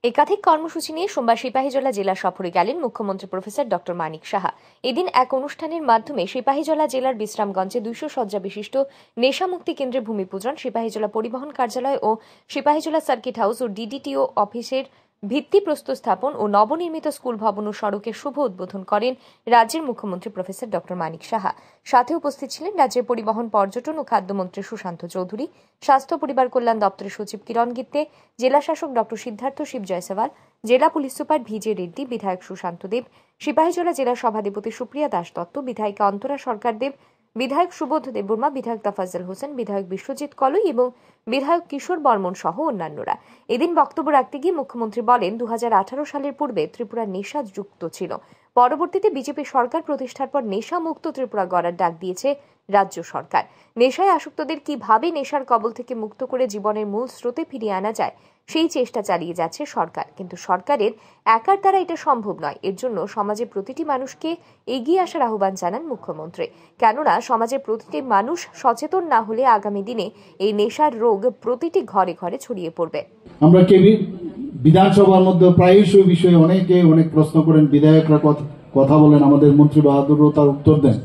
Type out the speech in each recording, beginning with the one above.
একাধিক কর্মসূচি নিয়ে সোমবার সিপাহীজলা জেলা সফরে গেলেন মুখ্যমন্ত্রী প্রফেসর ডক্টর মানিক সাহা। এদিন এক অনুষ্ঠানের মাধ্যমে সিপাহীজলা জেলার বিশ্রামগঞ্জে 200 শয্যা বিশিষ্ট নেশামুক্তি কেন্দ্রে ভূমিপূজন, সিপাহীজলা পরিবহন কার্যালয় ও সিপাহীজলা সার্কিট হাউস ও ডিডিটিও অফিসের ভিত্তিপ্রস্তর স্থাপন ও নবনির্মিত স্কুল ভবন ও সড়কের শুভ উদ্বোধন করেন রাজ্যের মুখ্যমন্ত্রী প্রফেসর ডক্টর মানিক সাহা। সাথে উপস্থিত ছিলেন রাজ্যের পরিবহন, পর্যটন ও খাদ্যমন্ত্রী সুশান্ত চৌধুরী, স্বাস্থ্য পরিবার কল্যাণ দপ্তরের সচিব কিরণ গিত্তে, জেলা শাসক ডক্টর সিদ্ধার্থ শিব জয়সওয়াল, জেলা পুলিশ সুপার ভিজে রেড্ডি, বিধায়ক সুশান্ত দেব, সিপাহীজলা জেলা সভাধিপতি সুপ্রিয়া দাস দত্ত, বিধায়িকা অন্তরা সরকার দেব, বিধায়ক সুবোধ দেববর্মা, বিধায়ক তাফাজ্জল হোসেন, বিধায়ক বিশ্বজিৎ কলই এবং বিধায়ক কিশোর বর্মন সহ অন্যান্যরা। এদিন বক্তব্য রাখতে গিয়ে মুখ্যমন্ত্রী বলেন, 2018 সালের পূর্বে ত্রিপুরা নেশাযুক্ত ছিল। পরবর্তীতে বিজেপি সরকার প্রতিষ্ঠার পর নেশা মুক্ত ত্রিপুরা গড়ার ডাক দিয়েছে রাজ্য সরকার। নেশায় আসক্তদের কিভাবে নেশার কবল থেকে মুক্ত করে জীবনের মূল স্রোতে ফিরিয়ে আনা যায় সেই চেষ্টা চালিয়ে যাচ্ছে সরকার। কিন্তু সরকারের একার দ্বারা এটা সম্ভব নয়। এর জন্য সমাজের প্রতিটি মানুষকে এগিয়ে আসার আহ্বান জানান মুখ্যমন্ত্রী। কেননা সমাজের প্রতিটি মানুষ সচেতন না হলে আগামী দিনে এই নেশার রোগ প্রতিটি ঘরে ঘরে ছড়িয়ে পড়বে। আমরা বিধানসভার মধ্যে প্রায়শই বিষয়ে অনেক প্রশ্ন করেন, বিধায়করা কথা বলেন, আমাদের মন্ত্রী বাহাদুরও তার উত্তর দেন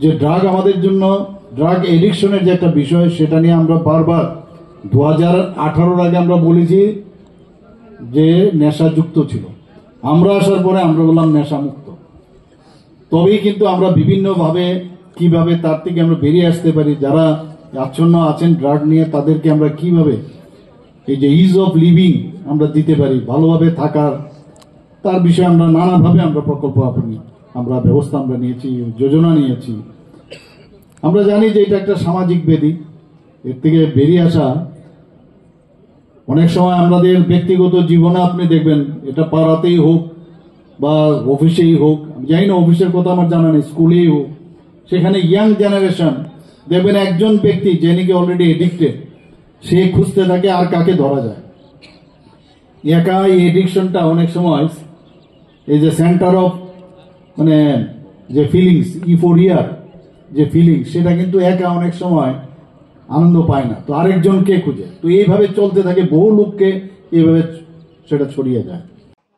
যে আমাদের জন্য ড্রাগ এডিকশনের যে একটা বিষয়, সেটা নিয়ে আমরা বারবার 2018 আগে আমরা বলেছি যে নেশাযুক্ত ছিল। আমরা আসার পরে আমরা বললাম নেশামুক্ত। তবেই কিন্তু আমরা বিভিন্নভাবে কিভাবে তার থেকে আমরা বেরিয়ে আসতে পারি, যারা আচ্ছন্ন আছেন ড্রাগ নিয়ে, তাদেরকে আমরা কিভাবে এই যে ইজ অফ লিভিং আমরা দিতে পারি, ভালোভাবে থাকার, তার বিষয়ে আমরা নানাভাবে আমরা প্রকল্প আমরা ব্যবস্থা আমরা নিয়েছি, যোজনা নিয়েছি। আমরা জানি যে এটা একটা সামাজিক ব্যাধি। এর থেকে বেরিয়ে আসা অনেক সময় আমাদের ব্যক্তিগত জীবনে আপনি দেখবেন, এটা পাড়াতেই হোক বা অফিসেই হোক, জানি না অফিসের কথা আমার জানা নেই, স্কুলেই হোক, সেখানে ইয়াং জেনারেশন দেখবেন একজন ব্যক্তি যে নাকি অলরেডি এডিক্টেড, সে খুঁজতে থাকে আর কাকে ধরা যায়। একা এই এডিকশনটা অনেক সময় এই যে সেন্টার অফ যে ফিলিংস, ইউফোরিয়ার যে ফিলিংস, সেটা কিন্তু একা অনেক সময় আনন্দ পায় না, তো আরেকজনকে খুঁজে। তো এইভাবে চলতে থাকে, বহু লোককে এইভাবে সেটা ছড়িয়ে যায়।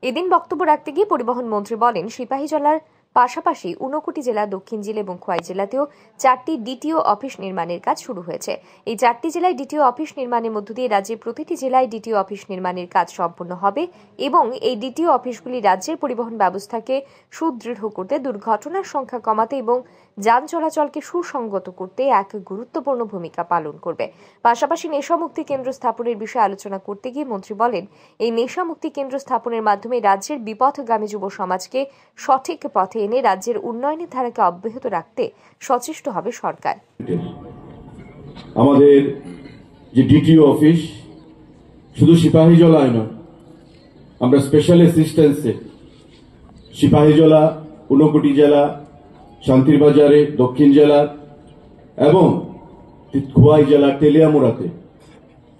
এদিন বক্তব্য রাখতে গিয়ে পরিবহন মন্ত্রী বলেন, সিপাহীজলার পাশাপাশি ঊনকোটি জেলা, দক্ষিণ জেলা এবং খোয়াই জেলাতেও 4টি ডিটিও অফিস নির্মাণের কাজ শুরু হয়েছে। এই 4টি জেলায় ডিটিও অফিস নির্মাণের মধ্য দিয়ে রাজ্যের প্রতিটি জেলায় ডিটিও অফিস নির্মাণের কাজ সম্পন্ন হবে এবং এই ডিটিও অফিসগুলি রাজ্যের পরিবহন ব্যবস্থাকে সুদৃঢ় করতে, দুর্ঘটনার সংখ্যা কমাতে এবং যান চলাচলকে সুসংগত করতে এক গুরুত্বপূর্ণ ভূমিকা পালন করবে। পাশাপাশি নেশামুক্তি কেন্দ্র স্থাপনের বিষয়ে আলোচনা করতে গিয়ে মন্ত্রী বলেন, এই নেশামুক্তি কেন্দ্র স্থাপনের মাধ্যমে রাজ্যের বিপথগামী যুব সমাজকে সঠিক পথে এনে রাজ্যের উন্নয়নের ধারাকে অব্যাহত রাখতে সচেষ্ট হবে সরকার। আমাদের যে ডিটিও অফিস শুধু সিপাহীজলায় নয়, আমরা স্পেশাল অ্যাসিস্ট্যান্সে সিপাহীজলা, ঊনকোটি জেলা, শান্তিরবাজারে, দক্ষিণ জেলা এবং খোয়াই জেলার তেলিয়ামুড়াতে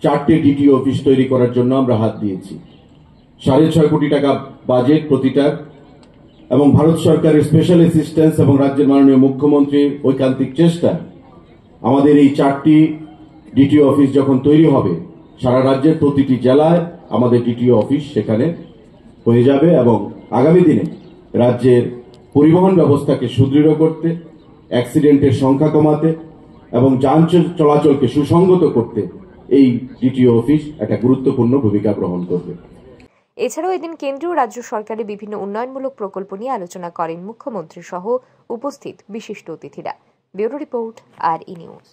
4টে ডিটিও অফিস তৈরি করার জন্য আমরা হাত দিয়েছি। 6.5 কোটি টাকা বাজেট প্রতিটার, এবং ভারত সরকারের স্পেশাল অ্যাসিস্ট্যান্স এবং রাজ্যের মাননীয় মুখ্যমন্ত্রীর ঐকান্তিক চেষ্টা, আমাদের এই 4টি ডিটিও অফিস যখন তৈরি হবে, সারা রাজ্যের প্রতিটি জেলায় আমাদের ডিটিও অফিস সেখানে হয়ে যাবে এবং আগামী দিনে রাজ্যের পরিবহন ব্যবস্থাকে সুদৃঢ় করতে, অ্যাক্সিডেন্টের সংখ্যা কমাতে এবং যান চলাচলকে সুসংগত করতে এই ডিটিও অফিস একটা গুরুত্বপূর্ণ ভূমিকা গ্রহণ করবে। এছাড়াও এদিন কেন্দ্রীয় রাজ্য সরকারের বিভিন্ন উন্নয়নমূলক প্রকল্প নিয়ে আলোচনা করেন মুখ্যমন্ত্রী সহ উপস্থিত বিশিষ্ট অতিথিরা। Bureau report, RE news.